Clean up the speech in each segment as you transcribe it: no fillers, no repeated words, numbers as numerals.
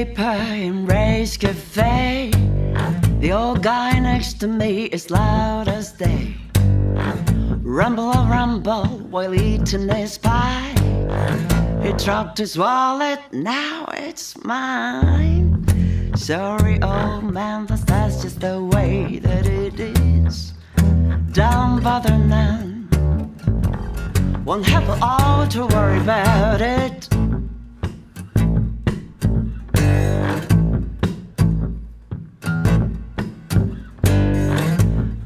paper in Ray's Cafe. The old guy next to me is loud as day. Rumble, oh rumble, while eating his pie. He dropped his wallet, now it's mine. Sorry, old man, that's just the way that it is. Don't bother none. Won't have all to worry about it.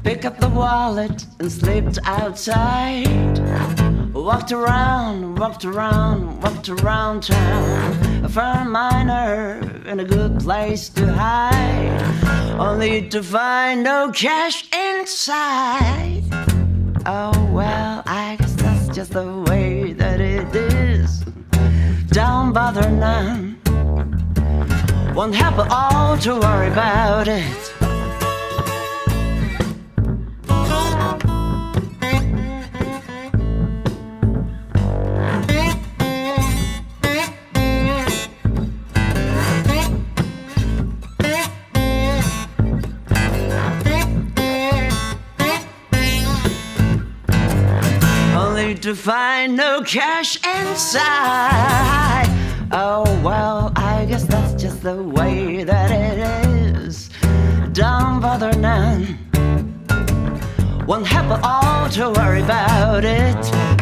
Pick up the wallet and slipped outside. Walked around town. I found my nerve in a good place to hide, only to find no cash inside. Oh well, I guess that's just the way that it is. Don't bother none. Won't have all to worry about it. To find no cash inside. Oh well, I guess that's just the way that it is. Don't bother none. Won't have all to worry about it.